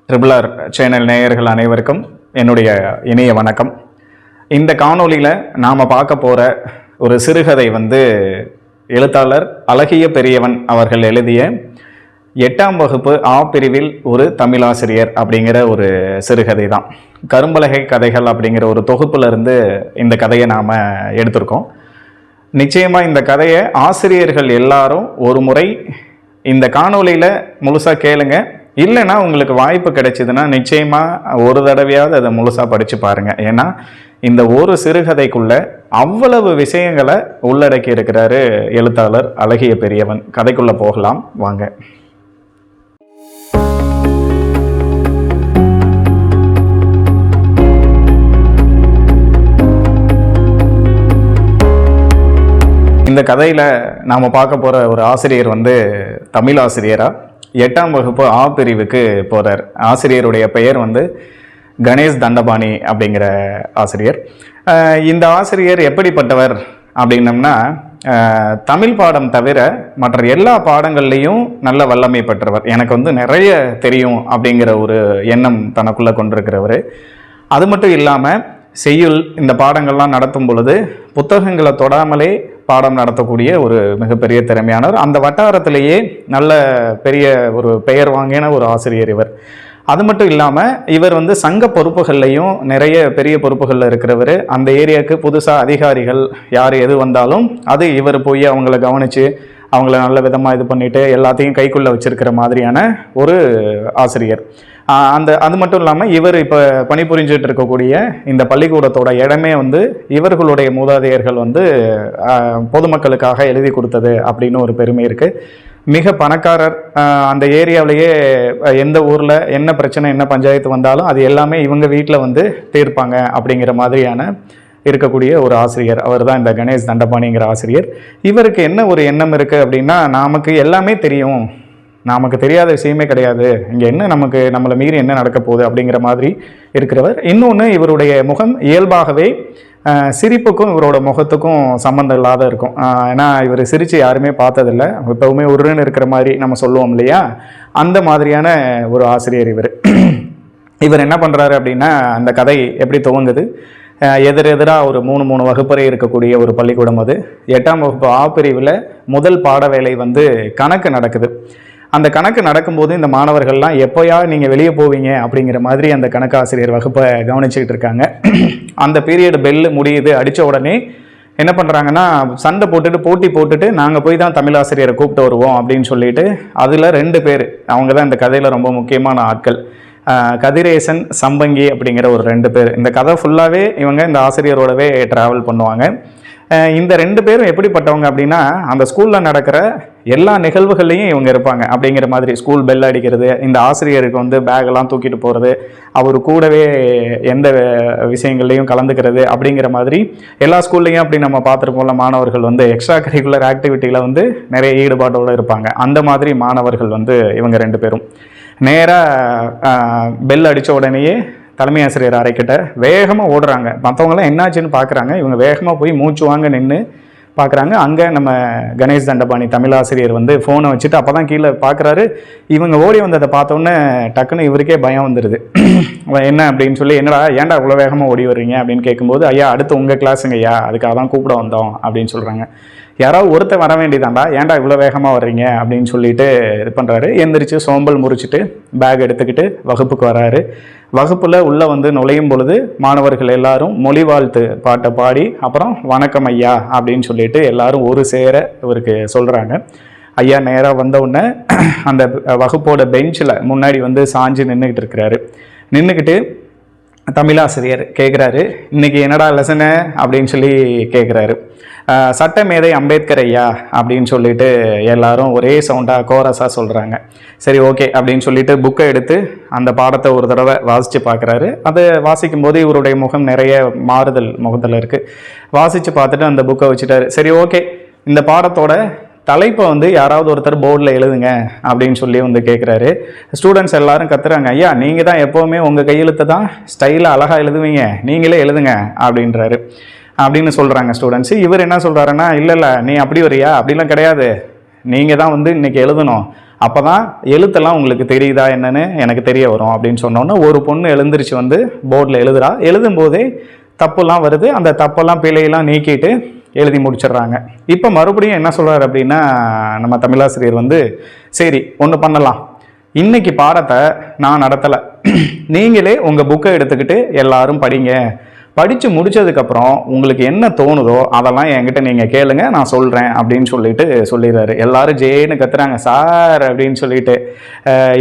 Triple R channel நேயர்கள் அனைவருக்கும் என்னுடைய இனிய வணக்கம். இந்த காணொளியில் நாம் பார்க்க போகிற ஒரு சிறுகதை எழுத்தாளர் அழகிய பெரியவன் அவர்கள் எழுதிய 8ஆம் வகுப்பு ஆ பிரிவில் ஒரு தமிழாசிரியர் அப்படிங்கிற ஒரு சிறுகதை தான். கரும்பலகை கதைகள் அப்படிங்கிற ஒரு தொகுப்புலேருந்து இந்த கதையை நாம் எடுத்திருக்கோம். நிச்சயமாக இந்த கதையை ஆசிரியர்கள் எல்லாரும் ஒரு முறை இந்த காணொளியில் முழுசாக கேளுங்க. இல்லைன்னா உங்களுக்கு வாய்ப்பு கிடைச்சிதுன்னா நிச்சயமாக ஒரு தடவையாவது அதை முழுசாக படித்து பாருங்கள். ஏன்னா இந்த ஒரு சிறுகதைக்குள்ள அவ்வளவு விஷயங்களை உள்ளடக்கி இருக்கிறாரு எழுத்தாளர் அழகிய பெரியவன். கதைக்குள்ளே போகலாம் வாங்க. இந்த கதையில் நாம் பார்க்க போகிற ஒரு ஆசிரியர் தமிழ் ஆசிரியராக 8ஆம் வகுப்பு ஆ பிரிவுக்கு போகிறார். ஆசிரியருடைய பெயர் கணேஷ் தண்டபாணி அப்படிங்கிற ஆசிரியர். இந்த ஆசிரியர் எப்படிப்பட்டவர் அப்படின்னம்னா, தமிழ் பாடம் தவிர மற்ற எல்லா பாடங்கள்லேயும் நல்ல வல்லமை பெற்றவர். எனக்கு நிறைய தெரியும் அப்படிங்கிற ஒரு எண்ணம் தனக்குள்ளே கொண்டிருக்கிறவர். அது மட்டும் இல்லாமல் செய்யுள் இந்த பாடங்கள்லாம் நடத்தும் பொழுது புத்தகங்களை தொடாமலே பாடம் நடத்தக்கூடிய ஒரு மிகப்பெரிய திறமையானவர். அந்த வட்டாரத்திலேயே நல்ல பெரிய ஒரு பெயர் வாங்கின ஒரு ஆசிரியர் இவர். அது மட்டும் இல்லாமல் இவர் சங்க பொறுப்புகள்லையும் நிறைய பெரிய பொறுப்புகளில் இருக்கிறவர். அந்த ஏரியாவுக்கு புதுசாக அதிகாரிகள் யார் எது வந்தாலும் அது இவர் போய் அவங்கள கவனித்து அவங்கள நல்ல விதமாக இது பண்ணிவிட்டு எல்லாத்தையும் கைக்குள்ளே வச்சுருக்கிற மாதிரியான ஒரு ஆசிரியர். அது மட்டும் இல்லாமல் இவர் இப்போ பணிபுரிஞ்சிட்டு இருக்கக்கூடிய இந்த பள்ளிக்கூடத்தோட இடமே இவர்களுடைய மூதாதையர்கள் பொதுமக்களுக்காக எழுதி கொடுத்தது அப்படின்னு ஒரு பெருமை இருக்குது. மிக பணக்காரர். அந்த ஏரியாவிலேயே எந்த ஊரில் என்ன பிரச்சனை என்ன பஞ்சாயத்து வந்தாலும் அது எல்லாமே இவங்க வீட்டில் தீர்ப்பாங்க அப்படிங்கிற மாதிரியான இருக்கக்கூடிய ஒரு ஆசிரியர். அவர் தான் இந்த கணேஷ் தண்டபாணிங்கிற ஆசிரியர். இவருக்கு என்ன ஒரு எண்ணம் இருக்குது அப்படின்னா, நமக்கு எல்லாமே தெரியும், நமக்கு தெரியாத விஷயமே கிடையாது, இங்கே என்ன நம்மளை மீறி என்ன நடக்க போகுது அப்படிங்கிற மாதிரி இருக்கிறவர். இன்னொன்று, இவருடைய முகம் இயல்பாகவே சிரிப்புக்கும் இவரோட முகத்துக்கும் சம்மந்தம் இல்லாத இருக்கும். ஏன்னா இவர் சிரித்து யாருமே பார்த்ததில்லை. எப்பவுமே உருன்னு இருக்கிற மாதிரி நம்ம சொல்லுவோம் இல்லையா, அந்த மாதிரியான ஒரு ஆசிரியர் இவர். இவர் என்ன பண்ணுறாரு அப்படின்னா, அந்த கதை எப்படி துவங்குது, எதிரெதிராக ஒரு மூணு வகுப்பறை இருக்கக்கூடிய ஒரு பள்ளிக்கூடம். அது 8ஆம் வகுப்பு ஆ பிரிவில் முதல் பாட வேலை கணக்கு நடக்குது. அந்த கணக்கு நடக்கும்போது இந்த மாணவர்கள்லாம் எப்போயா நீங்கள் வெளியே போவீங்க அப்படிங்கிற மாதிரி அந்த கணக்கு ஆசிரியர் வகுப்பை கவனிச்சுக்கிட்டு இருக்காங்க. அந்த பீரியட் பெல்லு முடியுது. அடித்த உடனே என்ன பண்ணுறாங்கன்னா, சண்டை போட்டி போட்டுட்டு நாங்கள் போய் தான் தமிழ் ஆசிரியரை கூப்பிட்டு வருவோம் அப்படின்னு சொல்லிட்டு அதில் 2 பேர், அவங்க தான் இந்த கதையில் ரொம்ப முக்கியமான ஆட்கள். கதிரேசன், சம்பங்கி அப்படிங்கிற ஒரு 2 பேர். இந்த கதை ஃபுல்லாகவே இவங்க இந்த ஆசிரியரோடவே ட்ராவல் பண்ணுவாங்க. இந்த 2 பேரும் எப்படிப்பட்டவங்க அப்படின்னா, அந்த ஸ்கூலில் நடக்கிற எல்லா நிகழ்வுகள்லையும் இவங்க இருப்பாங்க அப்படிங்கிற மாதிரி. ஸ்கூல் பெல் அடிக்கிறது, இந்த ஆசிரியருக்கு பேகெல்லாம் தூக்கிட்டு போகிறது, அவர் கூடவே எந்த விஷயங்கள்லையும் கலந்துக்கிறது அப்படிங்கிற மாதிரி. எல்லா ஸ்கூல்லையும் அப்படி நம்ம பார்த்துருப்போம்ல, மாணவர்கள் எக்ஸ்ட்ரா கரிக்குலர் ஆக்டிவிட்டியில் நிறைய ஈடுபாட்டோடு இருப்பாங்க. அந்த மாதிரி மாணவர்கள் இவங்க 2 பேரும். நேராக பெல் அடித்த உடனேயே தலைமை ஆசிரியர் அறைக்கிட்ட வேகமாக ஓடுறாங்க. மற்றவங்களாம் என்னாச்சுன்னு பார்க்குறாங்க. இவங்க வேகமாக போய் மூச்சு வாங்க நின்று பார்க்குறாங்க. அங்கே நம்ம கணேஷ் தண்டபாணி தமிழாசிரியர் ஃபோனை வச்சுட்டு அப்போ தான் கீழே பார்க்குறாரு. இவங்க ஓடி வந்ததை பார்த்தோன்னே டக்குன்னு இவருக்கே பயம் வந்துடுது. என்ன அப்படின்னு சொல்லி, ஏன்டா இவ்வளோ வேகமாக ஓடி வர்றீங்க அப்படின்னு கேட்கும்போது, ஐயா அடுத்து உங்கள் கிளாஸுங்க ஐயா, அதுக்காக தான் கூப்பிட வந்தோம் அப்படின்னு சொல்கிறாங்க. யாராவது ஒருத்தர் வர வேண்டியதாண்டா, ஏன்டா இவ்வளோ வேகமாக வர்றீங்க அப்படின்னு சொல்லிட்டு இது பண்ணுறாரு. எந்திரிச்சு சோம்பல் முறிச்சிட்டு பேக் எடுத்துக்கிட்டு வகுப்புக்கு வராரு. வகுப்பில் உள்ளே நுழையும் பொழுது மாணவர்கள் எல்லாரும் மொழி வாழ்த்து பாட்டை பாடி அப்புறம் வணக்கம் ஐயா அப்படின்னு சொல்லிட்டு எல்லாரும் ஒரு சேர இவருக்கு சொல்கிறாங்க. ஐயா நேராக வந்தவுடனே அந்த வகுப்போட பெஞ்சில் முன்னாடி சாஞ்சு நின்றுக்கிட்டு இருக்கிறாரு. நின்றுக்கிட்டு தமிழாசிரியர் கேட்குறாரு, இன்றைக்கி என்னடா லெசனு அப்படின்னு சொல்லி கேட்குறாரு. சட்டமேதை அம்பேத்கர் ஐயா அப்படின்னு சொல்லிட்டு எல்லாரும் ஒரே சவுண்டாக கோரஸாக சொல்கிறாங்க. சரி ஓகே அப்படின்னு சொல்லிட்டு புக்கை எடுத்து அந்த பாடத்தை ஒரு தடவை வாசித்து பார்க்குறாரு. அதை வாசிக்கும்போது இவருடைய முகம் நிறைய மாறுதல் முகத்தில் இருக்குது. வாசித்து பார்த்துட்டு அந்த புக்கை வச்சுட்டாரு. சரி ஓகே, இந்த பாடத்தோட தலைப்பை யாராவது ஒருத்தர் போர்டில் எழுதுங்க அப்படின்னு சொல்லி கேட்குறாரு. ஸ்டூடெண்ட்ஸ் எல்லாரும் கத்துறாங்க, ஐயா நீங்கள் தான் எப்போவுமே உங்கள் கையெழுத்தை தான் ஸ்டைலாக அழகாக எழுதுவீங்க, நீங்களே எழுதுங்க அப்படின்றாரு. அப்படின்னு சொல்கிறாங்க ஸ்டூடெண்ட்ஸு. இவர் என்ன சொல்கிறாருன்னா, இல்லை நீ அப்படி வரியா, அப்படிலாம் கிடையாது, நீங்கள் தான் இன்றைக்கி எழுதணும், அப்போ தான் எழுத்தெல்லாம் உங்களுக்கு தெரியுதா என்னன்னு எனக்கு தெரிய வரும் அப்படின்னு சொன்னோன்னே ஒரு பொண்ணு எழுந்திரிச்சு வந்து போர்டில் எழுதுறா. எழுதும்போதே தப்புலாம் வருது. அந்த தப்பெல்லாம் பிழையெல்லாம் நீக்கிட்டு எழுதி முடிச்சிடுறாங்க. இப்போ மறுபடியும் என்ன சொல்கிறார் அப்படின்னா நம்ம தமிழாசிரியர் வந்து, சரி ஒன்று பண்ணலாம், இன்னைக்கு பாடத்தை நான் நடத்தலை, நீங்களே உங்கள் புக்கை எடுத்துக்கிட்டு எல்லாரும் படிங்க, படித்து முடித்ததுக்கப்புறம் உங்களுக்கு என்ன தோணுதோ அதெல்லாம் என்கிட்ட நீங்கள் கேளுங்க, நான் சொல்கிறேன் அப்படின்னு சொல்லிட்டு சொல்லிடுறாரு. எல்லாரும் ஜேன்னு கத்துறாங்க, சார் அப்படின்னு சொல்லிட்டு.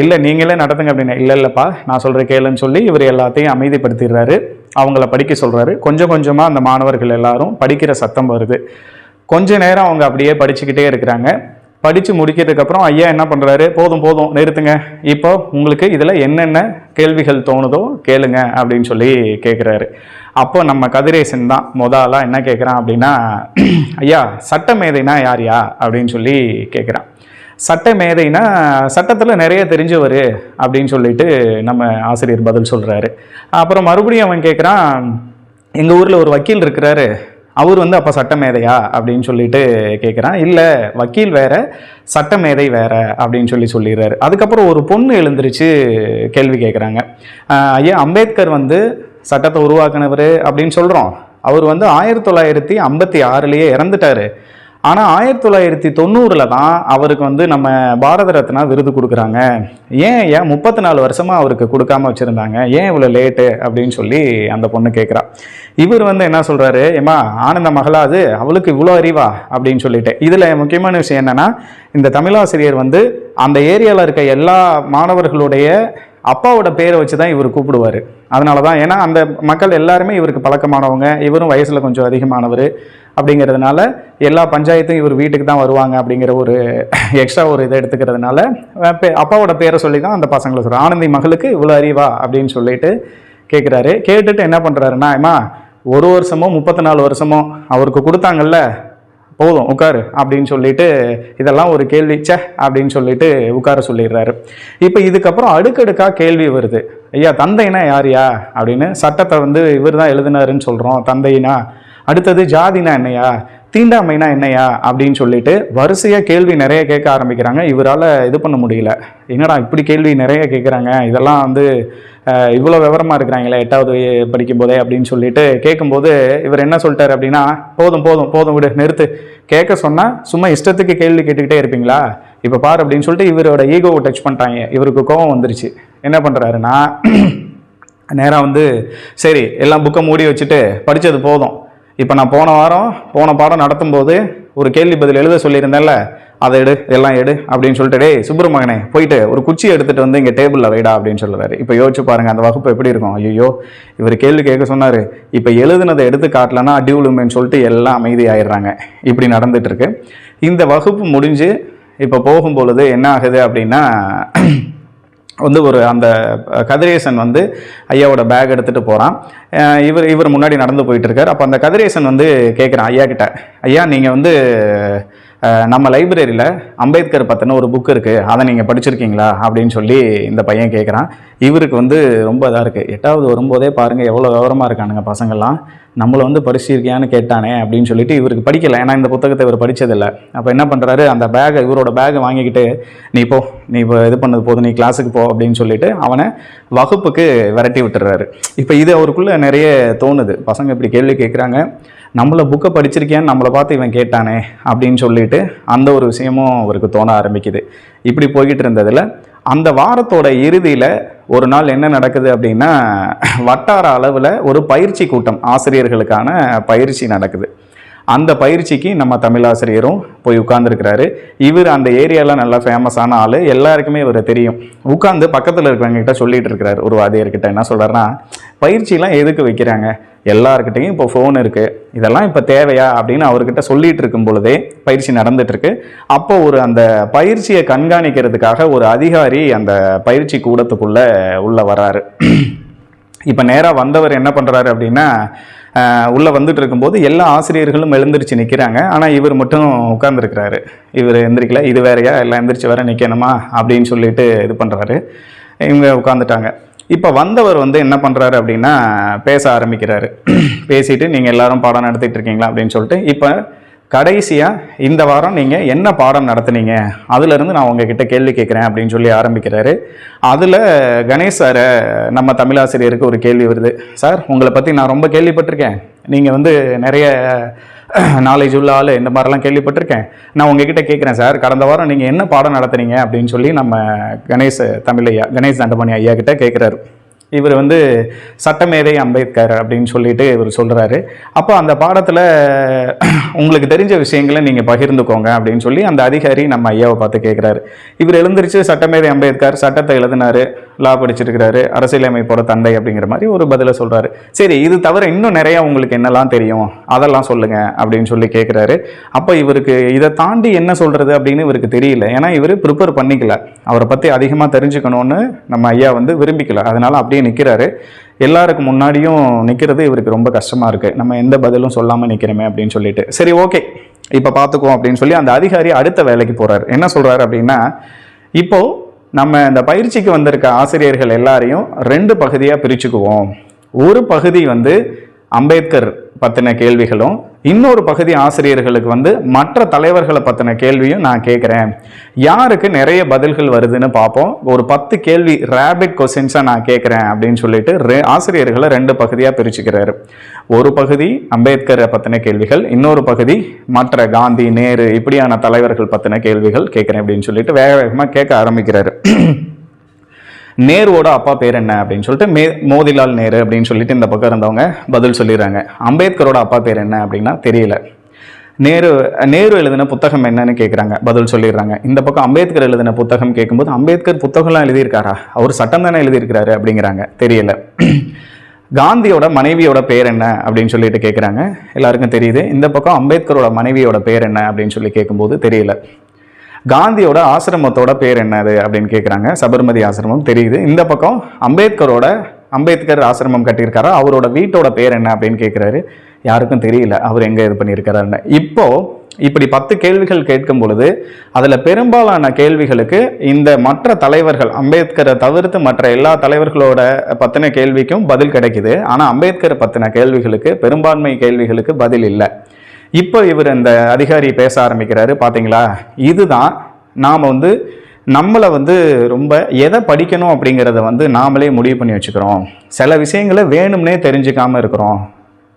இல்லை நீங்களே நடத்துங்க அப்படின்னா, இல்லைப்பா நான் சொல்கிற கேளுன்னு சொல்லி இவர் எல்லாத்தையும் அமைதிப்படுத்திடுறாரு. அவங்கள படிக்க சொல்கிறாரு. கொஞ்சம் கொஞ்சமாக அந்த மாணவர்கள் எல்லாரும் படிக்கிற சத்தம் வருது. கொஞ்ச நேரம் அவங்க அப்படியே படிச்சுக்கிட்டே இருக்கிறாங்க. படித்து முடிக்கிறதுக்கப்புறம் ஐயா என்ன பண்ணுறாரு, போதும் போதும் நிறுத்துங்க, இப்போ உங்களுக்கு இதில் என்னென்ன கேள்விகள் தோணுதோ கேளுங்க அப்படின்னு சொல்லி கேட்குறாரு. அப்போ நம்ம கதிரேசன் தான் முதலாக என்ன கேட்குறான் அப்படின்னா, ஐயா சட்ட மேதைனா யார்யா அப்படின்னு சொல்லி கேட்குறான். சட்ட மேதைனா சட்டத்தில் நிறைய தெரிஞ்சவர் அப்படின்னு சொல்லிட்டு நம்ம ஆசிரியர் பதில் சொல்கிறாரு. அப்புறம் மறுபடியும் அவன் கேட்குறான், எங்கள் ஊரில் ஒரு வக்கீல் இருக்கிறாரு, அவர் வந்து அப்போ சட்ட மேதையா அப்படின்னு சொல்லிட்டு கேட்குறான். இல்லை வக்கீல் வேற, சட்ட மேதை வேற அப்படின்னு சொல்லிடுறாரு. அதுக்கப்புறம் ஒரு பொண்ணு எழுந்திரிச்சு கேள்வி கேட்குறாங்க. ஐயா அம்பேத்கர் வந்து சட்டத்தை உருவாக்குனவர் அப்படின்னு சொல்கிறோம், அவர் வந்து 1956 இறந்துட்டார். ஆனால் 1990 தான் அவருக்கு வந்து நம்ம பாரத ரத்னா விருது கொடுக்குறாங்க. ஏன் 34 வருஷமாக அவருக்கு கொடுக்காம வச்சுருந்தாங்க, ஏன் இவ்வளோ லேட்டு அப்படின்னு சொல்லி அந்த பொண்ணு கேட்குறா. இவர் வந்து என்ன சொல்கிறாரு, ஏமா ஆனந்த மகளாது அவளுக்கு இவ்வளோ அறிவா அப்படின்னு சொல்லிட்டு. இதில் முக்கியமான விஷயம் என்னென்னா, இந்த தமிழாசிரியர் வந்து அந்த ஏரியாவில் இருக்க எல்லா மாணவர்களுடைய அப்பாவோட பேரை வச்சு தான் இவர் கூப்பிடுவார். அதனால தான், ஏன்னா அந்த மக்கள் எல்லாருமே இவருக்கு பழக்கமானவங்க, இவரும் வயசில் கொஞ்சம் அதிகமானவர் அப்படிங்கிறதுனால எல்லா பஞ்சாயத்தும் இவர் வீட்டுக்கு தான் வருவாங்க அப்படிங்கிற ஒரு எக்ஸ்ட்ரா ஒரு இதை எடுத்துக்கிறதுனால அப்பாவோட பேரை சொல்லி தான் அந்த பசங்களை சொல்கிறார். ஆனந்தி மகளுக்கு இவ்வளோ அறிவா அப்படின்னு சொல்லிட்டு கேட்குறாரு. கேட்டுட்டு என்ன பண்ணுறாருன்னா, ஏமா ஒரு வருஷமோ 34 வருஷமோ அவருக்கு கொடுத்தாங்கல்ல, போதும் உட்காரு அப்படின்னு சொல்லிட்டு இதெல்லாம் ஒரு கேள்வி சே அப்படின்னு சொல்லிட்டு உட்கார சொல்லிடுறாரு. இப்போ இதுக்கப்புறம் அடுக்கடுக்காக கேள்வி வருது. ஐயா தந்தைனா யாரையா அப்படின்னு, சட்டத்தை வந்து இவர் தான் எழுதினாருன்னு சொல்கிறோம் தந்தைனா, அடுத்தது ஜாதினா என்னையா, தீண்டாமைனா என்னையா அப்படின்னு சொல்லிட்டு வரிசையாக கேள்வி நிறைய கேட்க ஆரம்பிக்கிறாங்க. இவரால் இது பண்ண முடியல, என்னடா இப்படி கேள்வி நிறைய கேட்குறாங்க, இதெல்லாம் வந்து இவ்வளோ விவரமாக இருக்கிறாங்களே 8வது படிக்கும் போதே அப்படின்னு சொல்லிட்டு கேட்கும்போது இவர் என்ன சொல்லிட்டார் அப்படின்னா, போதும் போதும் போதும் விடு நிறுத்து, கேட்க சொன்னால் சும்மா இஷ்டத்துக்கு கேள்வி கேட்டுக்கிட்டே இருப்பீங்களா, இப்போ பாரு அப்படின்னு சொல்லிட்டு இவரோட ஈகோவை டச் பண்ணிட்டாங்க. இவருக்கு கோவம் வந்துருச்சு. என்ன பண்ணுறாருன்னா, நேராக வந்து சரி எல்லாம் புக்கை மூடி வச்சுட்டு படித்தது போதும், இப்போ நான் போன பாடம் நடத்தும்போது ஒரு கேள்வி பதில் எழுத சொல்லியிருந்தேன்ல, அதை எடு எல்லாம் எடு அப்படின்னு சொல்லிட்டு, டேய் சுப்பிரமணியனே போயிட்டு ஒரு குச்சி எடுத்துகிட்டு வந்து இங்கே டேபிளில் வைடா அப்படின்னு சொல்லுறாரு. இப்போ யோசிச்சு பாருங்கள் அந்த வகுப்பு எப்படி இருக்கும். ஐயோ இவர் கேள்வி கேட்க சொன்னார், இப்போ எழுதுனதை எடுத்து காட்டலன்னா அடி விழுமேன்னு சொல்லிட்டு எல்லாம் அமைதியாயிடுறாங்க. இப்படி நடந்துட்டு இருக்கு. இந்த வகுப்பு முடிஞ்சு இப்போ போகும்பொழுது என்ன ஆகுது அப்படின்னா, வந்து ஒரு அந்த கதிரேசன் வந்து ஐயாவோட பேக் எடுத்துகிட்டு போகிறான். இவர் முன்னாடி நடந்து போயிட்டு இருக்கார். அப்போ அந்த கதிரேசன் வந்து கேட்குறான் ஐயா கிட்ட, ஐயா நீங்கள் வந்து நம்ம லைப்ரரியில் அம்பேத்கர் பற்றின ஒரு புக் இருக்குது, அதை நீங்கள் படிச்சிருக்கீங்களா அப்படின்னு சொல்லி இந்த பையன் கேட்குறான். இவருக்கு வந்து ரொம்ப இதாக இருக்குது. 8வது வரும்போதே பாருங்கள் எவ்வளோ விவரமாக இருக்கானுங்க பசங்கள்லாம், நம்மளை வந்து படிச்சிருக்கியான்னு கேட்டானே அப்படின்னு சொல்லிட்டு இவருக்கு படிக்கலை, ஏன்னா இந்த புத்தகத்தை இவர் படித்ததில்லை. அப்போ என்ன பண்ணுறாரு, அந்த பேகை இவரோட பேகை வாங்கிக்கிட்டு நீ இப்போ இது பண்ணது போதும், நீ கிளாஸுக்கு போ அப்படின்னு சொல்லிட்டு அவனை வகுப்புக்கு விரட்டி விட்டுறாரு. இப்போ இது அவருக்குள்ளே நிறைய தோணுது, பசங்க இப்படி கேள்வி கேட்குறாங்க, நம்மளை புக்கை படிச்சிருக்கியான்னு நம்மளை பார்த்து இவன் கேட்டானே அப்படின்னு சொல்லிட்டு அந்த ஒரு விஷயமும் அவருக்கு தோண ஆரம்பிக்குது. இப்படி போய்கிட்டு இருந்ததில் அந்த வாரத்தோட இறுதியில் ஒரு நாள் என்ன நடக்குது அப்படின்னா, வட்டார அளவில் ஒரு பயிற்சி கூட்டம், ஆசிரியர்களுக்கான பயிற்சி நடக்குது. அந்த பயிற்சிக்கு நம்ம தமிழாசிரியரும் போய் உட்கார்ந்துருக்கிறாரு. இவர் அந்த ஏரியாவில் நல்லா ஃபேமஸான ஆள், எல்லாருக்குமே இவர் தெரியும். உட்காந்து பக்கத்தில் இருக்கிறவங்ககிட்ட சொல்லிட்டு இருக்கிறாரு. ஒரு வாதியர்கிட்ட என்ன சொல்கிறாருன்னா, பயிற்சியெல்லாம் எதுக்கு வைக்கிறாங்க, எல்லாருக்கிட்டையும் இப்போ ஃபோன் இருக்குது, இதெல்லாம் இப்போ தேவையா அப்படின்னு அவர்கிட்ட சொல்லிட்டு இருக்கும் பொழுதே பயிற்சி நடந்துட்டுருக்கு. அப்போ அந்த பயிற்சியை கண்காணிக்கிறதுக்காக ஒரு அதிகாரி அந்த பயிற்சி கூடத்துக்குள்ளே உள்ளே வராரு. இப்போ நேராக வந்தவர் என்ன பண்ணுறாரு அப்படின்னா, உள்ளே வந்துட்டு இருக்கும்போது எல்லா ஆசிரியர்களும் எழுந்திரிச்சு நிற்கிறாங்க. ஆனால் இவர் மட்டும் உட்கார்ந்துருக்கிறாரு. இவர் எந்திரிக்கல, இது வேறையா, எல்லாம் எந்திரிச்சு வேற நிற்கணுமா அப்படின்னு சொல்லிட்டு இது பண்ணுறாரு. இவங்க உட்காந்துட்டாங்க. இப்போ வந்தவர் வந்து என்ன பண்ணுறாரு அப்படின்னா, பேச ஆரம்பிக்கிறாரு. பேசிட்டு நீங்கள் எல்லாரும் பாடம் நடத்திட்டு இருக்கீங்களா அப்படின்னு சொல்லிட்டு, இப்போ கடைசியாக இந்த வாரம் நீங்கள் என்ன பாடம் நடத்துனீங்க, அதுலேருந்து நான் உங்ககிட்ட கேள்வி கேட்குறேன் அப்படின்னு சொல்லி ஆரம்பிக்கிறாரு. அதில் கணேஷ் சாரை நம்ம தமிழாசிரியருக்கு ஒரு கேள்வி வருது. சார், உங்களை பற்றி நான் ரொம்ப கேள்விப்பட்டிருக்கேன், நீங்கள் வந்து நிறைய நாலேஜ் உள்ள ஆள், இந்த மாதிரிலாம் கேள்விப்பட்டிருக்கேன். நான் உங்ககிட்ட கேட்குறேன் சார், கடந்த வாரம் நீங்கள் என்ன பாடம் நடத்துனீங்க அப்படின்னு சொல்லி நம்ம கணேஷ் தண்டபாணி ஐயா கிட்ட கேட்குறாரு. இவர் வந்து சட்டமேதை அம்பேத்கர் அப்படின்னு சொல்லிட்டு இவர் சொல்கிறாரு. அப்போ அந்த பாடத்தில் உங்களுக்கு தெரிஞ்ச விஷயங்களை நீங்கள் பகிர்ந்துக்கோங்க அப்படின்னு சொல்லி அந்த அதிகாரி நம்ம ஐயாவை பார்த்து கேட்குறாரு. இவர் எழுந்திரிச்சு சட்டமேதை அம்பேத்கர் சட்டத்தை எழுதினாரு, லா படிச்சிருக்கிறாரு, அரசியலமைப்போட தந்தை அப்படிங்கிற மாதிரி ஒரு பதிலை சொல்கிறாரு. சரி, இது தவிர இன்னும் நிறையா உங்களுக்கு என்னெல்லாம் தெரியும், அதெல்லாம் சொல்லுங்கள் அப்படின்னு சொல்லி கேட்குறாரு. அப்போ இவருக்கு இதை தாண்டி என்ன சொல்கிறது அப்படின்னு இவருக்கு தெரியல. ஏன்னா இவர் ப்ரிப்பேர் பண்ணிக்கல, அவரை பற்றி அதிகமாக தெரிஞ்சுக்கணும்னு நம்ம ஐயா வந்து விரும்பிக்கல. அதனால் அப்படியே நிற்கிறாரு. எல்லாருக்கும் முன்னாடியும் நிற்கிறது இவருக்கு ரொம்ப கஷ்டமாக இருக்குது. நம்ம எந்த பதிலும் சொல்லாமல் நிற்கிறோமே அப்படின்னு சொல்லிட்டு, சரி ஓகே இப்போ பார்த்துக்குவோம் அப்படின்னு சொல்லி அந்த அதிகாரி அடுத்த வேலைக்கு போகிறார். என்ன சொல்கிறாரு அப்படின்னா, இப்போது நம்ம இந்த பயிற்சிக்கு வந்திருக்க ஆசிரியர்கள் எல்லாரையும் 2 பகுதியாக பிரிச்சுக்குவோம். ஒரு பகுதி வந்து அம்பேத்கர் பற்றின கேள்விகளும், இன்னொரு பகுதி ஆசிரியர்களுக்கு வந்து மற்ற தலைவர்களை பற்றின கேள்வியும் நான் கேட்குறேன். யாருக்கு நிறைய பதில்கள் வருதுன்னு பார்ப்போம். ஒரு 10 கேள்வி ரேபிட் கொஸ்டின்ஸாக நான் கேட்குறேன் அப்படின்னு சொல்லிட்டு ஆசிரியர்களை 2 பகுதியாக பிரிச்சுக்கிறாரு. ஒரு பகுதி அம்பேத்கரை பற்றின கேள்விகள், இன்னொரு பகுதி மற்ற காந்தி, நேரு இப்படியான தலைவர்கள் பற்றின கேள்விகள் கேட்குறேன் அப்படின்னு சொல்லிட்டு வேக வேகமாக கேட்க ஆரம்பிக்கிறாரு. நேருவோட அப்பா பேர் என்ன அப்படின்னு சொல்லிட்டு மோதிலால் நேரு அப்படின்னு சொல்லிட்டு இந்த பக்கம் இருந்தவங்க பதில் சொல்லிடுறாங்க. அம்பேத்கரோட அப்பா பேர் என்ன அப்படின்னா தெரியல. நேரு எழுதின புத்தகம் என்னன்னு கேட்குறாங்க, பதில் சொல்லிடுறாங்க. இந்த பக்கம் அம்பேத்கர் எழுதின புத்தகம் கேட்கும்போது அம்பேத்கர் புத்தகம்லாம் எழுதியிருக்காரா, அவர் சட்டம் தானே எழுதியிருக்கிறாரு அப்படிங்கிறாங்க, தெரியல. காந்தியோட மனைவியோட பேர் என்ன அப்படின்னு சொல்லிட்டு கேட்குறாங்க, எல்லாருக்கும் தெரியுது. இந்த பக்கம் அம்பேத்கரோட மனைவியோட பேர் என்ன அப்படின்னு சொல்லி கேட்கும்போது தெரியல. காந்தியோட ஆசிரமத்தோட பேர் என்னது அப்படின்னு கேட்குறாங்க, சபர்மதி ஆசிரமம், தெரியுது. இந்த பக்கம் அம்பேத்கர் ஆசிரமம் கட்டியிருக்காரா, அவரோட வீட்டோட பேர் என்ன அப்படின்னு கேட்குறாரு, யாருக்கும் தெரியல அவர் எங்கே இது பண்ணியிருக்கிறாருன்னு. இப்படி 10 கேள்விகள் கேட்கும் பொழுது அதில் பெரும்பாலான கேள்விகளுக்கு இந்த மற்ற தலைவர்கள், அம்பேத்கரை தவிர்த்து மற்ற எல்லா தலைவர்களோட பற்றின கேள்விக்கும் பதில் கிடைக்குது. ஆனால் அம்பேத்கரை பற்றின கேள்விகளுக்கு, பெரும்பான்மை கேள்விகளுக்கு பதில் இல்லை. இப்போ இவர் இந்த அதிகாரி பேச ஆரம்பிக்கிறாரு. பார்த்தீங்களா, இதுதான் நாம் வந்து நம்மளை வந்து ரொம்ப எதை படிக்கணும் அப்படிங்கிறத வந்து நாமளே முடிவு பண்ணி வச்சுக்கிறோம், சில விஷயங்களை வேணும்னே தெரிஞ்சுக்காமல் இருக்கிறோம்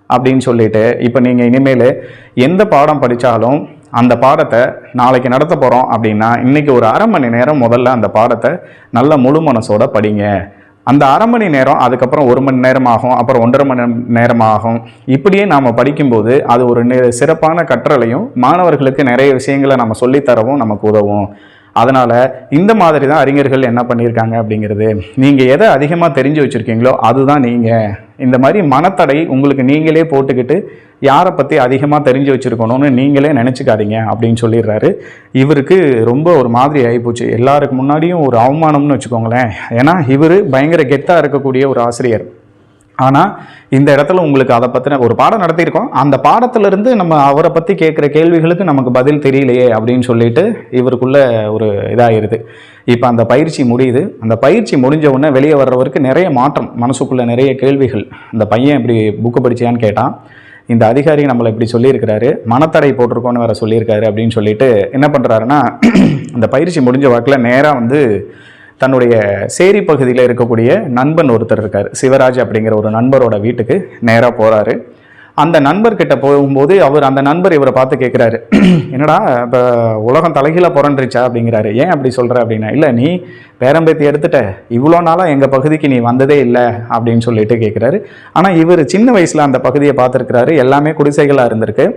அப்படின்னு சொல்லிட்டு, இப்போ நீங்கள் இனிமேல் எந்த பாடம் படித்தாலும் அந்த பாடத்தை நாளைக்கு நடத்த போகிறோம் அப்படின்னா இன்றைக்கி ஒரு அரை மணி நேரம் முதல்ல அந்த பாடத்தை நல்ல முழு மனசோட படிங்க. அந்த அரை மணி நேரம், அதுக்கப்புறம் 1 மணி நேரம் ஆகும், அப்புறம் 1.5 மணி நேரம் ஆகும். இப்படியே நாம் படிக்கும்போது அது ஒரு சிறப்பான கற்றலையும், மாணவர்களுக்கு நிறைய விஷயங்களை நம்ம சொல்லித்தரவும் நமக்கு உதவும். அதனால் இந்த மாதிரி தான் அறிஞர்கள் என்ன பண்ணியிருக்காங்க அப்படிங்கிறது, நீங்கள் எதை அதிகமாக தெரிஞ்சு வச்சுருக்கீங்களோ அதுதான் நீங்கள். இந்த மாதிரி மனத்தடை உங்களுக்கு நீங்களே போட்டுக்கிட்டு யாரை பற்றி அதிகமாக தெரிஞ்சு வச்சுருக்கணும்னு நீங்களே நினச்சிக்காதீங்க அப்படின்னு சொல்லிடுறாரு. இவருக்கு ரொம்ப ஒரு மாதிரி ஆகிப்போச்சு, எல்லாருக்கு முன்னாடியும் ஒரு அவமானம்னு வச்சுக்கோங்களேன். ஏன்னா இவர் பயங்கர கெத்தாக இருக்கக்கூடிய ஒரு ஆசிரியர். ஆனால் இந்த இடத்துல உங்களுக்கு அதை பற்றின ஒரு பாடம் நடத்தியிருக்கோம், அந்த பாடத்திலிருந்து நம்ம அவரை பற்றி கேட்குற கேள்விகளுக்கு நமக்கு பதில் தெரியலையே அப்படின்னு சொல்லிட்டு இவருக்குள்ள ஒரு இதாகிடுது. இப்போ அந்த பயிற்சி முடியுது. அந்த பயிற்சி முடிஞ்ச உடனே வெளியே வர்றவருக்கு நிறைய மாற்றம், மனசுக்குள்ளே நிறைய கேள்விகள். இந்த பையன் இப்படி புக்கு படிச்சியான்னு கேட்டான், இந்த அதிகாரி நம்மளை இப்படி சொல்லியிருக்கிறாரு, மனத்தடை போட்டிருக்கோன்னு வேற சொல்லியிருக்காரு அப்படின்னு சொல்லிட்டு என்ன பண்ணுறாருன்னா, அந்த பயிற்சி முடிஞ்ச வாக்கில் நேராக வந்து தன்னுடைய சேரி பகுதியில் இருக்கக்கூடிய நண்பன் ஒருத்தர் இருக்கார், சிவராஜ் அப்படிங்கிற ஒரு நண்பரோட வீட்டுக்கு நேராக போகிறாரு. அந்த நண்பர்கிட்ட போகும்போது அந்த நண்பர் இவரை பார்த்து கேட்குறாரு, என்னடா இப்போ உலகம் தலைகீழாக புரண்டுருச்சா அப்படிங்கிறாரு. ஏன் அப்படி சொல்கிற அப்படின்னா, இல்லை நீ பேரம்பேத்தி எடுத்துட்ட, இவ்வளோ நாளாக எங்கள் பகுதிக்கு நீ வந்ததே இல்லை அப்படின்னு சொல்லிட்டு கேட்குறாரு. ஆனால் இவர் சின்ன வயசில் அந்த பகுதியை பார்த்துருக்கிறாரு, எல்லாமே குடிசைகளாக இருந்திருக்கு.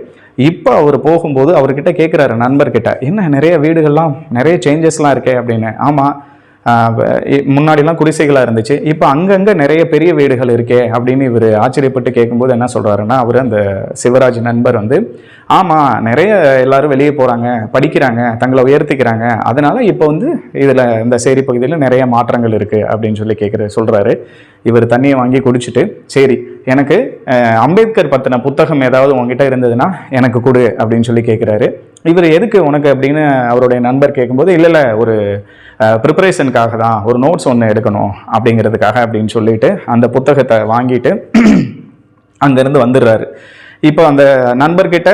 இப்போ அவர் போகும்போது அவர்கிட்ட கேட்குறாரு, நண்பர்கிட்ட, என்ன நிறைய வீடுகள்லாம் நிறைய சேஞ்சஸ்லாம் இருக்கே அப்படின்னு. ஆமாம், முன்னாடிலாம் குடிசைகளாக இருந்துச்சு, இப்போ அங்கங்கே நிறைய பெரிய வீடுகள் இருக்கே அப்படின்னு இவர் ஆச்சரியப்பட்டு கேட்கும்போது என்ன சொல்கிறாருன்னா, அவர் அந்த சிவராஜ் நண்பர் வந்து, ஆமாம் நிறைய எல்லாரும் வெளியே போகிறாங்க, படிக்கிறாங்க, தங்களை உயர்த்திக்கிறாங்க, அதனால் இப்போ வந்து இதில் இந்த சேரி பகுதியில் நிறைய மாற்றங்கள் இருக்குது அப்படின்னு சொல்லி சொல்கிறாரு. இவர் தண்ணியை வாங்கி குடிச்சிட்டு, சரி எனக்கு அம்பேத்கர் பற்றின புத்தகம் ஏதாவது உங்ககிட்ட இருந்ததுன்னா எனக்கு கொடு அப்படின்னு சொல்லி கேட்குறாரு. இவர் எதுக்கு உனக்கு அப்படின்னு அவருடைய நண்பர் கேட்கும்போது, இல்லை ஒரு ப்ரிப்பரேஷனுக்காக தான், ஒரு நோட்ஸ் ஒன்று எடுக்கணும் அப்படிங்கிறதுக்காக அப்படின்னு சொல்லிட்டு அந்த புத்தகத்தை வாங்கிட்டு அங்கேருந்து வந்துடுறாரு. இப்போ அந்த நண்பர்கிட்ட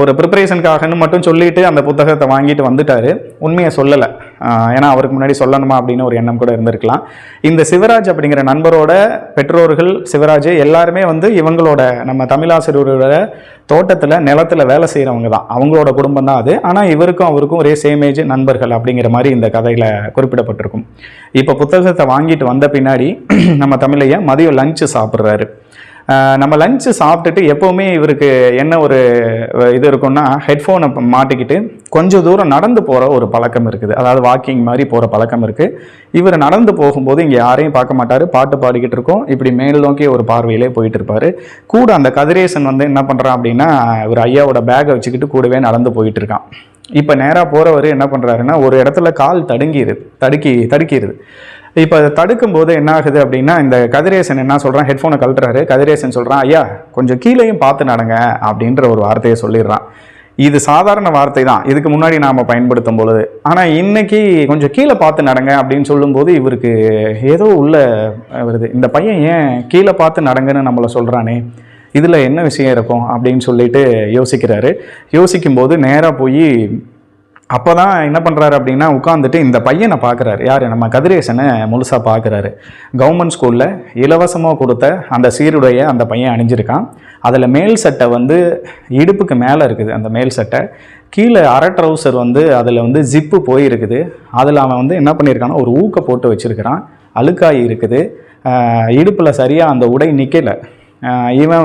ஒரு ப்ரிப்பரேஷனுக்காகன்னு மட்டும் சொல்லிட்டு அந்த புத்தகத்தை வாங்கிட்டு வந்துட்டார். உண்மையை சொல்லலை. ஏன்னா அவருக்கு முன்னாடி சொல்லணுமா அப்படின்னு ஒரு எண்ணம் கூட இருந்திருக்கலாம். இந்த சிவராஜ் அப்படிங்கிற நண்பரோட பெற்றோர்கள், சிவராஜ் எல்லாருமே வந்து இவங்களோட நம்ம தமிழாசிரியரோட தோட்டத்தில் நிலத்தில் வேலை செய்கிறவங்க தான். அவங்களோட குடும்பம் தான் அது. ஆனால் இவருக்கும் அவருக்கும் ஒரே சேமேஜ் நண்பர்கள் அப்படிங்கிற மாதிரி இந்த கதையில் குறிப்பிடப்பட்டிருக்கும். இப்போ புத்தகத்தை வாங்கிட்டு வந்த பின்னாடி நம்ம தமிழையா மதியம் லஞ்சு சாப்பிட்றாரு. நம்ம லஞ்சு சாப்பிட்டுட்டு எப்போவுமே இவருக்கு என்ன ஒரு இது இருக்குன்னா, ஹெட்ஃபோனை மாட்டிக்கிட்டு கொஞ்சம் தூரம் நடந்து போகிற ஒரு பழக்கம் இருக்குது. அதாவது வாக்கிங் மாதிரி போகிற பழக்கம் இருக்குது. இவர் நடந்து போகும்போது இங்கே யாரையும் பார்க்க மாட்டார், பாட்டு பாடிக்கிட்டு இருக்கோம். இப்படி மேல் நோக்கி ஒரு பார்வையிலே போயிட்டு இருப்பார். கூட அந்த கதிரேசன் வந்து என்ன பண்ணுறான் அப்படின்னா, ஒரு ஐயாவோட பேக்கை வச்சுக்கிட்டு கூடவே நடந்து போயிட்டு இருக்கான். இப்போ நேராக போகிறவர் என்ன பண்ணுறாருன்னா, ஒரு இடத்துல கால் தடுக்கிடுது. இப்போ அதை தடுக்கும்போது என்ன ஆகுது அப்படின்னா, இந்த கதிரேசன் என்ன சொல்கிறான், ஹெட்ஃபோனை கழட்டுறாரு. கதிரேசன் சொல்கிறான், ஐயா கொஞ்சம் கீழேயும் பார்த்து நடங்க அப்படின்ற ஒரு வார்த்தையை சொல்லிடுறான். இது சாதாரண வார்த்தை தான் இதுக்கு முன்னாடி நாம் பயன்படுத்தும் பொழுது. ஆனால் இன்னைக்கு கொஞ்சம் கீழே பார்த்து நடங்க அப்படின்னு சொல்லும்போது இவருக்கு ஏதோ உள்ள வருது, இந்த பையன் ஏன் கீழே பார்த்து நடங்கன்னு நம்மளை சொல்கிறானே, இதில் என்ன விஷயம் இருக்கும் அப்படின்னு சொல்லிட்டு யோசிக்கிறாரு. யோசிக்கும்போது நேராக போய் அப்போ தான் என்ன பண்ணுறாரு அப்படின்னா, உட்காந்துட்டு இந்த பையனை பார்க்குறாரு. யார்? நம்ம கதிரேசனை முழுசாக பார்க்குறாரு. கவர்மெண்ட் ஸ்கூலில் இலவசமாக கொடுத்த அந்த சீருடைய அந்த பையன் அணிஞ்சிருக்கான். அதில் மேல் சட்டை வந்து இடுப்புக்கு மேலே இருக்குது. அந்த மேல் சட்டை கீழே அரை ட்ரௌசர் வந்து அதில் வந்து ஜிப்பு போயிருக்குது. அதில் அவன் வந்து என்ன பண்ணியிருக்கான்னா, ஒரு ஊக்க போட்டு வச்சுருக்கிறான். அழுக்காய் இருக்குது. இடுப்பில் சரியாக அந்த உடை நிற்கலை. இவன்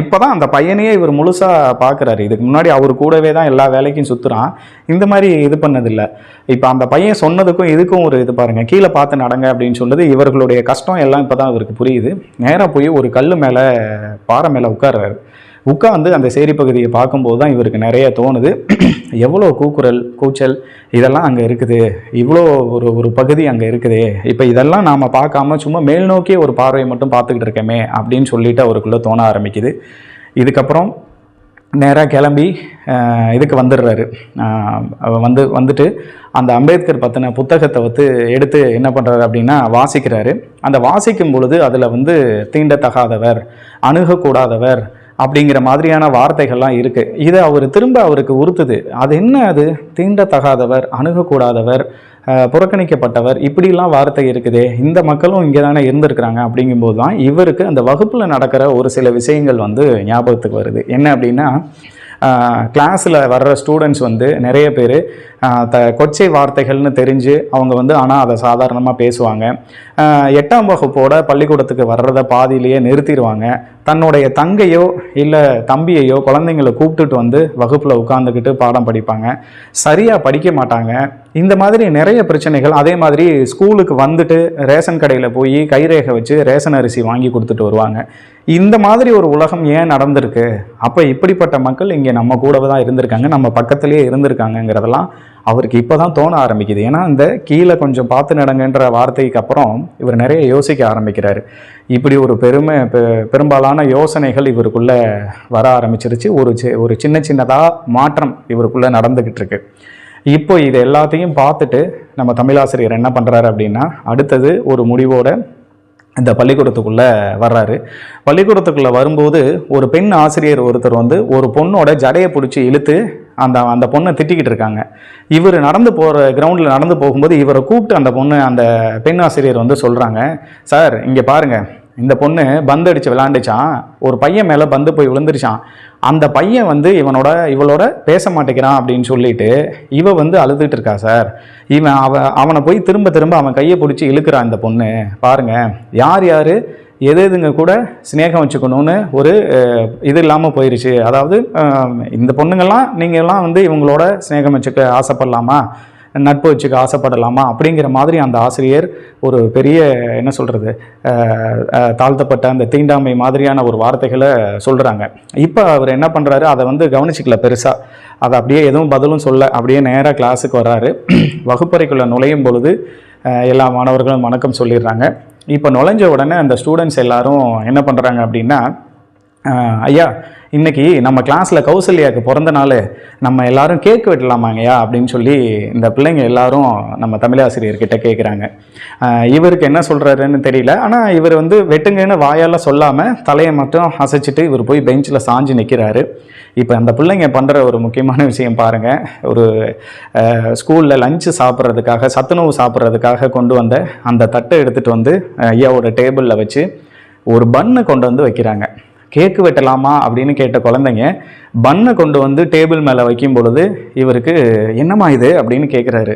இப்போ தான் அந்த பையனையே இவர் முழுசாக பார்க்குறாரு. இதுக்கு முன்னாடி அவர் கூடவே தான் எல்லா வேலைக்கும் சுற்றுறான். இந்த மாதிரி இது பண்ணதில்லை. இப்போ அந்த பையன் சொன்னதுக்கும் இதுக்கும் ஒரு இது பாருங்கள், கீழே பார்த்து நடங்க அப்படின்னு சொன்னது இவர்களுடைய கஷ்டம் எல்லாம் இப்போ தான் இவருக்கு புரியுது. நேராக போய் ஒரு கல் மேலே, பாறை மேலே உட்கார்றாரு. உட்காந்து அந்த சேரி பகுதியை பார்க்கும்போது தான் இவருக்கு நிறைய தோணுது, எவ்வளோ கூச்சல் இதெல்லாம் அங்கே இருக்குது, இவ்வளோ ஒரு பகுதி அங்கே இருக்குது. இப்போ இதெல்லாம் நாம் பார்க்காம சும்மா மேல் நோக்கிய ஒரு பார்வையை மட்டும் பார்த்துக்கிட்டு இருக்கேமே அப்படின்னு சொல்லிட்டு அவருக்குள்ளே தோண ஆரம்பிக்குது. இதுக்கப்புறம் நேராக கிளம்பி இதுக்கு வந்துடுறாரு. வந்துட்டு அந்த அம்பேத்கர் பற்றின புத்தகத்தை வந்து எடுத்து என்ன பண்ணுறாரு அப்படின்னா வாசிக்கிறாரு. அந்த வாசிக்கும் பொழுது அதில் வந்து தீண்டத்தகாதவர், அணுகக்கூடாதவர் அப்படிங்கிற மாதிரியான வார்த்தைகள்லாம் இருக்குது. இதை அவருக்கு உறுத்துது. அது என்ன, அது தீண்டத்தகாதவர், அணுகக்கூடாதவர், புறக்கணிக்கப்பட்டவர், இப்படிலாம் வார்த்தை இருக்குதே, இந்த மக்களும் இங்கே தானே இருந்திருக்கிறாங்க. அப்படிங்கும்போது தான் இவருக்கு அந்த வகுப்பில் நடக்கிற ஒரு சில விஷயங்கள் வந்து ஞாபகத்துக்கு வருது. என்ன அப்படின்னா, கிளாஸில் வர்ற ஸ்டூடெண்ட்ஸ் வந்து நிறைய பேர் கொச்சை வார்த்தைகள்னு தெரிஞ்சு அவங்க வந்து ஆனால் அதை சாதாரணமாக பேசுவாங்க. 8ஆம் வகுப்போட பள்ளிக்கூடத்துக்கு வர்றதை பாதியிலேயே நிறுத்திடுவாங்க. தன்னுடைய தங்கையோ இல்லை தம்பியையோ குழந்தைங்களை கூப்பிட்டுட்டு வந்து வகுப்பில் உட்காந்துக்கிட்டு பாடம் படிப்பாங்க. சரியாக படிக்க மாட்டாங்க. இந்த மாதிரி நிறைய பிரச்சனைகள். அதே மாதிரி ஸ்கூலுக்கு வந்துட்டு ரேஷன் கடையில் போய் கைரேகை வச்சு ரேஷன் அரிசி வாங்கி கொடுத்துட்டு வருவாங்க. இந்த மாதிரி ஒரு உலகம் ஏன் நடந்திருக்கு? அப்போ இப்படிப்பட்ட மக்கள் இங்கே நம்ம கூடவே தான் இருந்திருக்காங்க, நம்ம பக்கத்துலேயே இருந்திருக்காங்கங்கிறதெல்லாம் அவருக்கு இப்போ தான் தோண ஆரம்பிக்குது. ஏன்னா இந்த கீழே கொஞ்சம் பார்த்து நடங்கன்ற வார்த்தைக்கு அப்புறம் இவர் நிறைய யோசிக்க ஆரம்பிக்கிறாரு. இப்படி ஒரு பெரும்பாலான யோசனைகள் இவருக்குள்ளே வர ஆரம்பிச்சிருச்சு. ஒரு சின்னதாக மாற்றம் இவருக்குள்ளே நடந்துக்கிட்டு இருக்கு. இப்போ இது எல்லாத்தையும் பார்த்துட்டு நம்ம தமிழாசிரியர் என்ன பண்ணுறாரு அப்படின்னா, அடுத்தது ஒரு முடிவோட இந்த பள்ளிக்கூடத்துக்குள்ளே வர்றாரு. பள்ளிக்கூடத்துக்குள்ளே வரும்போது ஒரு பெண் ஆசிரியர் ஒருத்தர் வந்து ஒரு பொண்ணோட ஜடையை பிடிச்சி இழுத்து அந்த பொண்ணை திட்டிக்கிட்டு இருக்காங்க. இவர் நடந்து போகிற கிரவுண்டில் நடந்து போகும்போது இவரை கூப்பிட்டு அந்த பெண் ஆசிரியர் வந்து சொல்கிறாங்க, சார் இங்கே பாருங்கள், இந்த பொண்ணு பந்து அடித்து விளாண்டுச்சான், ஒரு பையன் மேலே பந்து போய் விழுந்துருச்சான், அந்த பையன் வந்து இவளோட பேச மாட்டேங்கிறான் அப்படின்னு சொல்லிட்டு இவ வந்து அழுதுகிட்டு இருக்கா சார். அவனை போய் திரும்ப அவன் கையை பிடிச்சி இழுக்கிறான் இந்த பொண்ணு. பாருங்க, யார் எதுங்க கூட ஸ்நேகம் வச்சுக்கணும்னு ஒரு இது இல்லாமல் போயிடுச்சு. அதாவது இந்த பொண்ணுங்கள்லாம் நீங்கள்லாம் வந்து இவங்களோட ஸ்நேகம் வச்சுக்க ஆசைப்படலாமா, நட்பு வச்சுக்க ஆசைப்படலாமா அப்படிங்கிற மாதிரி அந்த ஆசிரியர் ஒரு பெரிய என்ன சொல்கிறது, தாழ்த்தப்பட்ட அந்த தீண்டாமை மாதிரியான ஒரு வார்த்தைகளை சொல்கிறாங்க. இப்போ அவர் என்ன பண்ணுறாரு, அதை வந்து கவனிச்சிக்கல பெருசாக, அதை அப்படியே எதுவும் பதிலும் சொல்ல அப்படியே நேராக கிளாஸுக்கு வர்றாரு. வகுப்பறைக்குள்ளே நுழையும் பொழுது எல்லா மாணவர்களும் வணக்கம் சொல்லிடுறாங்க. இப்போ நுழைஞ்ச உடனே அந்த ஸ்டூடெண்ட்ஸ் எல்லாரும் என்ன பண்ணுறாங்க அப்படின்னா, ஐயா இன்னைக்கு நம்ம கிளாஸில் கௌசல்யாவுக்கு பிறந்த நாள், நம்ம எல்லாரும் கேக் வெட்டலாமாங்கய்யா அப்படின்னு சொல்லி இந்த பிள்ளைங்க எல்லாரும் நம்ம தமிழாசிரியர்கிட்ட கேட்குறாங்க. இவருக்கு என்ன சொல்கிறாருன்னு தெரியல. ஆனால் இவர் வந்து வெட்டுங்கன்னு வாயால் சொல்லாமல் தலையை மட்டும் அசைச்சிட்டு இவர் போய் பெஞ்சில் சாஞ்சு நிற்கிறாரு. இப்போ அந்த பிள்ளைங்க பண்ணுற ஒரு முக்கியமான விஷயம் பாருங்கள். ஒரு ஸ்கூலில் லஞ்சு சாப்பிட்றதுக்காக, சத்துணவு சாப்பிட்றதுக்காக கொண்டு வந்த அந்த தட்டை எடுத்துகிட்டு வந்து ஐயாவோட டேபிளில் வச்சு ஒரு பன்னு கொண்டு வந்து வைக்கிறாங்க. கேக்கு வெட்டலாமா அப்படின்னு கேட்ட குழந்தைங்க பன்னை கொண்டு வந்து டேபிள் மேலே வைக்கும் பொழுது இவருக்கு என்னம்மா இது அப்படின்னு கேட்குறாரு.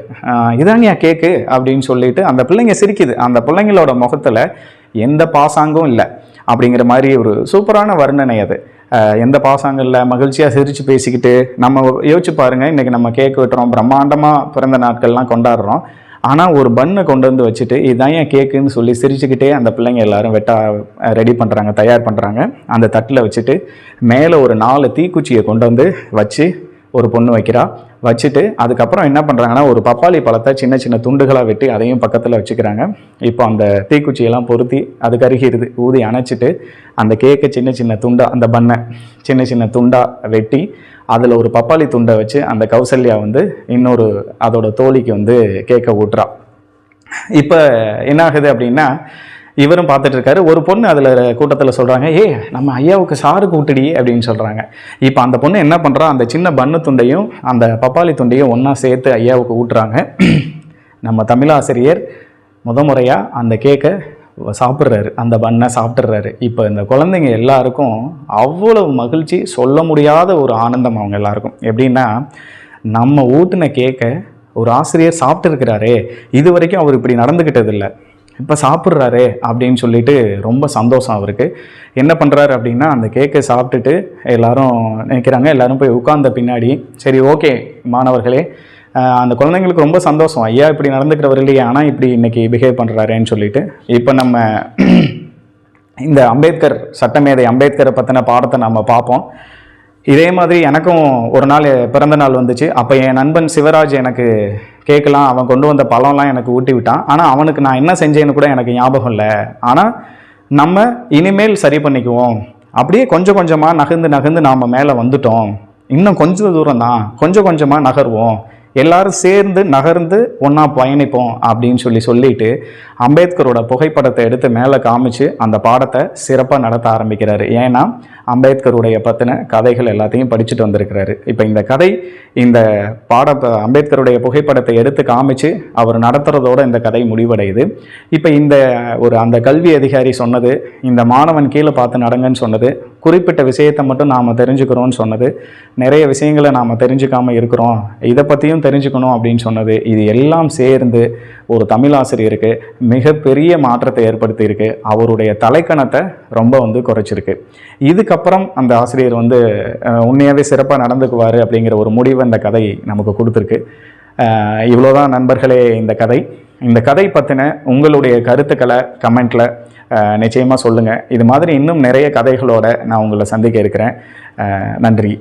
இதானியா கேக்கு அப்படின்னு சொல்லிட்டு அந்த பிள்ளைங்க சிரிக்குது. அந்த பிள்ளைங்களோட முகத்தில் எந்த பாசாங்கும் இல்லை அப்படிங்கிற மாதிரி ஒரு சூப்பரான வர்ணனை அது. எந்த பாசாங்கல்ல மகிழ்ச்சியாக சிரித்து பேசிக்கிட்டு நம்ம யோசிச்சு பாருங்கள். இன்றைக்கி நம்ம கேக்கு வெட்டுறோம், பிரம்மாண்டமாக பிறந்த நாட்கள்லாம் கொண்டாடுறோம். ஆனால் ஒரு பன்னை கொண்டு வந்து வச்சுட்டு இதுதான் ஏன் கேக்குன்னு சொல்லி சிரிச்சுக்கிட்டே அந்த பிள்ளைங்க எல்லாரும் ரெடி பண்ணுறாங்க, தயார் பண்ணுறாங்க. அந்த தட்டில் வச்சுட்டு மேலே ஒரு 4 தீக்குச்சியை கொண்டு வந்து வச்சு ஒரு பொண்ணு வைக்கிறா. வச்சுட்டு அதுக்கப்புறம் என்ன பண்ணுறாங்கன்னா ஒரு பப்பாளி பழத்தை சின்ன சின்ன துண்டுகளாக வெட்டி அதையும் பக்கத்தில் வச்சுக்கிறாங்க. இப்போ அந்த தீக்குச்சியெல்லாம் பொருத்தி அது கருகிடுது. ஊதி அணைச்சிட்டு அந்த கேக்கை சின்ன சின்ன துண்டாக, அந்த பண்ணை சின்ன சின்ன துண்டாக வெட்டி அதில் ஒரு பப்பாளி துண்டை வச்சு அந்த கௌசல்யா வந்து இன்னொரு அதோட தோழிக்கு வந்து கேக்கை ஊட்டுறா. இப்போ என்ன ஆகுது அப்படின்னா இவரும் பார்த்துட்டு இருக்காரு. ஒரு பொண்ணு அதில் கூட்டத்தில் சொல்கிறாங்க, நம்ம ஐயாவுக்கு சாறு கூட்டுடி அப்படின்னு சொல்கிறாங்க. இப்போ அந்த பொண்ணு என்ன பண்ணுறா, அந்த சின்ன பன்னு துண்டையும் அந்த பப்பாளி துண்டையும் ஒன்றா சேர்த்து ஐயாவுக்கு ஊட்டுறாங்க. நம்ம தமிழாசிரியர் முறையாக அந்த கேக்கை சாப்பிட்றாரு, அந்த பண்ணை சாப்பிட்றாரு. இப்போ இந்த குழந்தைங்க எல்லாருக்கும் அவ்வளவு மகிழ்ச்சி, சொல்ல முடியாத ஒரு ஆனந்தம் அவங்க எல்லாருக்கும். எப்படின்னா நம்ம ஊட்டின கேக்கை ஒரு ஆசிரியர் சாப்பிட்டுருக்கிறாரே, இது வரைக்கும் அவர் இப்படி நடந்துக்கிட்டதில்லை, இப்போ சாப்பிட்றாரே அப்படின்னு சொல்லிட்டு ரொம்ப சந்தோஷம் அவருக்கு. என்ன பண்ணுறாரு அப்படின்னா அந்த கேக்கை சாப்பிட்டுட்டு எல்லாரும் நினைக்கிறாங்க. எல்லாரும் போய் உட்கார்ந்த பின்னாடி சரி ஓகே மாணவர்களே, அந்த குழந்தைங்களுக்கு ரொம்ப சந்தோஷம், ஐயா இப்படி நடந்துக்கிறவர் இல்லையே, ஆனால் இப்படி இன்னைக்கு பிஹேவ் பண்ணுறாருன்னு சொல்லிட்டு. இப்போ நம்ம இந்த அம்பேத்கர் சட்டமேதை அம்பேத்கரை பற்றின பாடத்தை நம்ம பார்ப்போம். இதே மாதிரி எனக்கும் ஒரு நாள் பிறந்த நாள் வந்துச்சு. அப்போ என் நண்பன் சிவராஜ் எனக்கு கேட்கலாம், அவன் கொண்டு வந்த பழம்லாம் எனக்கு ஊட்டி விட்டான். ஆனால் அவனுக்கு நான் என்ன செஞ்சேன்னு கூட எனக்கு ஞாபகம் இல்லை. ஆனால் நம்ம இனிமேல் சரி பண்ணிக்குவோம், அப்படியே கொஞ்சம் கொஞ்சமாக நகர்ந்து நாம் மேலே வந்துட்டோம், இன்னும் கொஞ்சம் தூரம் தான், கொஞ்சம் கொஞ்சமாக நகர்வோம், எல்லாரும் சேர்ந்து நகர்ந்து ஒன்றா பயணிப்போம் அப்படின்னு சொல்லிட்டு அம்பேத்கரோட புகைப்படத்தை எடுத்து மேலே காமிச்சு அந்த பாடத்தை சிறப்பாக நடத்த ஆரம்பிக்கிறாரு. ஏன்னா அம்பேத்கருடைய பற்றின கதைகள் எல்லாத்தையும் படிச்சுட்டு வந்திருக்கிறாரு. இப்போ இந்த கதை, இந்த அம்பேத்கருடைய புகைப்படத்தை எடுத்து காமிச்சு அவர் நடத்துறதோட இந்த கதை முடிவடையுது. இப்போ இந்த அந்த கல்வி அதிகாரி சொன்னது, இந்த மாணவன் கீழே பார்த்து நடங்கன்னு சொன்னது, குறிப்பிட்ட விஷயத்தை மட்டும் நாம் தெரிஞ்சுக்கிறோன்னு சொன்னது, நிறைய விஷயங்களை நாம் தெரிஞ்சுக்காமல் இருக்கிறோம், இதை பற்றியும் தெரிஞ்சுக்கணும் அப்படின்னு சொன்னது, இது எல்லாம் சேர்ந்து ஒரு தமிழாசிரியருக்கு மிகப்பெரிய மாற்றத்தை ஏற்படுத்தியிருக்கு. அவருடைய தலைக்கணத்தை ரொம்ப குறைச்சிருக்கு. இதுக்கப்புறம் அந்த ஆசிரியர் உண்மையாகவே சிறப்பாக நடந்துக்குவார் அப்படிங்கிற ஒரு முடிவை இந்த கதை நமக்கு கொடுத்துருக்கு. இவ்வளோதான் நண்பர்களே இந்த கதை பற்றின உங்களுடைய கருத்துக்களை கமெண்ட்டில் நிச்சயமாக சொல்லுங்கள். இது மாதிரி இன்னும் நிறைய கதைகளோடு நான் உங்களை சந்திக்க இருக்கிறேன். நன்றி.